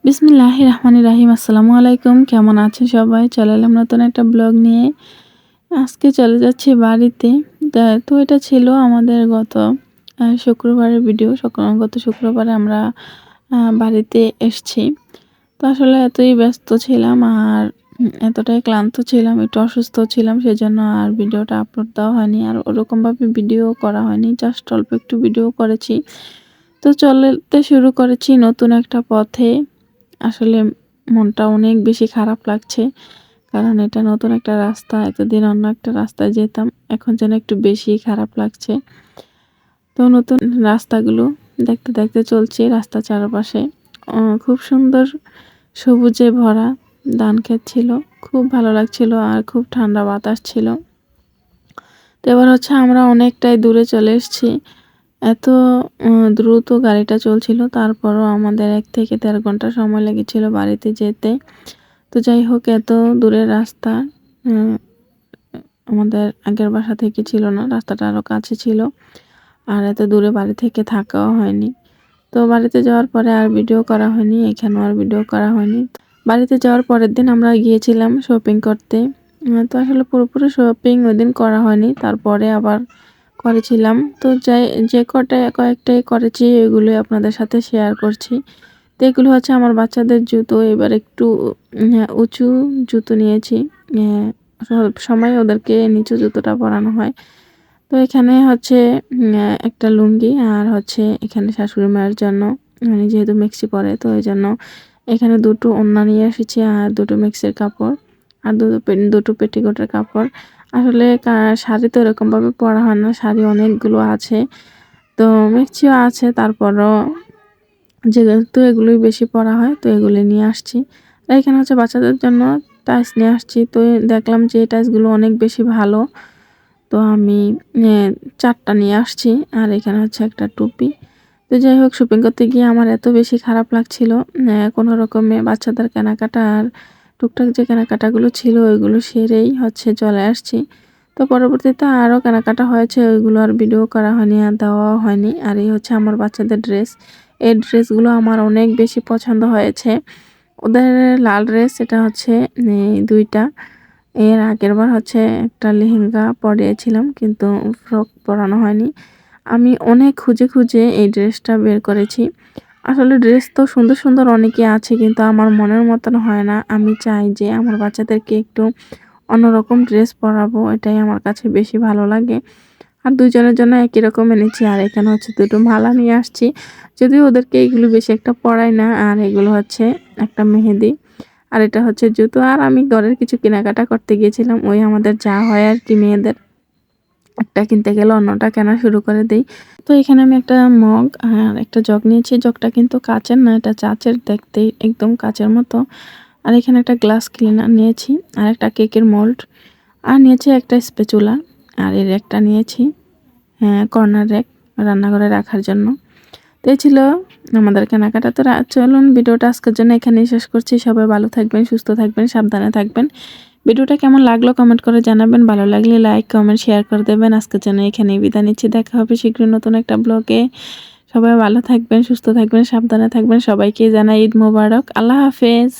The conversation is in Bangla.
বিসমিল্লাহির রহমানির রহিম। আসসালামু আলাইকুম। কেমন আছেন সবাই? চলে এলাম নতুন একটা ব্লগ নিয়ে। আজকে চলে যাচ্ছি বাড়িতে। তো এটা ছিল আমাদের গত শুক্রবারের ভিডিও। গত শুক্রবারে আমরা বাড়িতে এসেছি। তো আসলে এতই ব্যস্ত ছিলাম আর এতটাই ক্লান্ত ছিলাম, একটু অসুস্থ ছিলাম, সেজন্য আর ভিডিওটা আপলোড দেওয়া হয়নি। আর ওরকমভাবে ভিডিও করা হয়নি, জাস্ট অল্প একটু ভিডিও করেছি। তো চলতে শুরু করেছি নতুন একটা পথে। আসলে মনটা অনেক বেশি খারাপ লাগছে। কারণ এটা নতুন একটা রাস্তা। এতদিন অন্য একটা রাস্তায় যেতাম। এখন যেন একটু বেশি খারাপ লাগছে। তো নতুন রাস্তাগুলো দেখতে, দেখতে চলছি রাস্তার চারপাশে। খুব সুন্দর সবুজে ভরা ধান ক্ষেত ছিল। খুব ভালো লাগছিল আর খুব ঠান্ডা বাতাস ছিল। তো এবার হচ্ছে আমরা অনেকটাই দূরে চলে এসেছি। এত দ্রুত গাড়িটা চলছিল, তারপরও আমাদের ১ থেকে ১.৫ ঘন্টা সময় লেগেছিল বাড়িতে যেতে। তো যাই হোক, এত দূরের রাস্তা আমাদের আগের বাসা থেকে ছিল না, রাস্তাটা আরও কাছে ছিল। আর এত দূরে বাড়ি থেকে থাকাও হয়নি। তো বাড়িতে যাওয়ার পরে আর ভিডিও করা হয়নি, এখানেও আর ভিডিও করা হয়নি। বাড়িতে যাওয়ার পরের দিন আমরা গিয়েছিলাম শপিং করতে। তো আসলে পুরোপুরি শপিং ওইদিন করা হয়নি, তারপরে আবার করেছিলাম। তো যে কয়েকটাই করেছি এগুলোই আপনাদের সাথে শেয়ার করছি। তো এগুলো হচ্ছে আমার বাচ্চাদের জুতো। এবার একটু উঁচু জুতো নিয়েছি। সব সময় ওদেরকে নিচু জুতোটা পরানো হয়। তো এখানে হচ্ছে একটা লুঙ্গি আর হচ্ছে এখানে শাশুড়ি মায়ের জন্য, মানে যেহেতু মেক্সি পরে তো এই জন্য এখানে দুটো ওড়না নিয়ে এসেছি আর দুটো মেক্সির কাপড় আর দুটো পেটিকোটের কাপড়। আসলে শাড়ি তো এরকমভাবে পরা হয় না, শাড়ি অনেকগুলো আছে, তো মেক্সিও আছে, তারপরও যেহেতু এগুলোই বেশি পরা হয় তো এগুলি নিয়ে আসছি। আর এখানে হচ্ছে বাচ্চাদের জন্য টাইস নিয়ে আসছি। তো দেখলাম যে এই টাইসগুলো অনেক বেশি ভালো, তো আমি ৪টা নিয়ে আসছি। আর এখানে হচ্ছে একটা টুপি। তো যাই হোক, শপিং করতে গিয়ে আমার এত বেশি খারাপ লাগছিল। কোনো রকমে বাচ্চাদের কেনাকাটা আর টুকটাক যে কেনাকাটাগুলো ছিল ওইগুলো সেরেই হচ্ছে চলে আসছি। তো পরবর্তীতে আরও কেনাকাটা হয়েছে, ওইগুলো আর ভিডিও করা হয়নি আর দেওয়াও হয়নি। আর এই হচ্ছে আমার বাচ্চাদের ড্রেস। এই ড্রেসগুলো আমার অনেক বেশি পছন্দ হয়েছে। ওদের লাল ড্রেস, এটা হচ্ছে ২টা। এর আগেরবার হচ্ছে একটা লেহেঙ্গা পরিয়েছিলাম, কিন্তু ফ্রক পরানো হয়নি। আমি অনেক খুঁজে, খুঁজে এই ড্রেসটা বের করেছি। আসলে ড্রেস তো সুন্দর, সুন্দর অনেকই আছে, কিন্তু আমার মনের মতন হয় না। আমি চাই যে আমার বাচ্চাদেরকে একটু অন্যরকম ড্রেস পরাবো, এটাই আমার কাছে বেশি ভালো লাগে। আর ২ জনের জন্য একই রকম এনেছি। আর এখানে হচ্ছে ২টো মালা নিয়ে আসছি। যদিও ওদেরকে এগুলো বেশি একটা পরাই না। আর এগুলো হচ্ছে একটা মেহেদি। আর এটা হচ্ছে জুতো। আর আমি ঘরের কিছু কেনাকাটা করতে গিয়েছিলাম। ওই আমাদের যা হয় আর কি, মেয়েদের একটা কিনতে গেলে অন্যটা কেনা শুরু করে দেই। তো এখানে আমি একটা মগ আর একটা জগ নিয়েছি। জগটা কিন্তু কাচের না, এটা কাচের, দেখতে একদম কাচের মতো। আর এখানে একটা গ্লাস ক্লিনার নিয়েছি আর একটা কেকের মোল্ড। আর নিয়েছি একটা স্প্যাচুলা। আর এর একটা নিয়েছি কর্নার র্যাক, রান্নাঘরে রাখার জন্য। তো এই ছিল আমাদের কেনাকাটা। তো চলুন ভিডিওটা আজকের জন্য এখানেই শেষ করছি। সবাই ভালো থাকবেন, সুস্থ থাকবেন, সাবধানে থাকবেন। ভিডিওটা কেমন লাগলো কমেন্ট করে জানাবেন। ভালো লাগলে লাইক, কমেন্ট, শেয়ার করে দেবেন। আজকের জন্য এখানেই বিদায় নিচ্ছি। দেখা হবে শীঘ্রই নতুন একটা ব্লগে। সবাই ভালো থাকবেন, সুস্থ থাকবেন, সাবধানে থাকবেন। সবাইকে জানাই ঈদ মোবারক। আল্লাহ হাফেজ।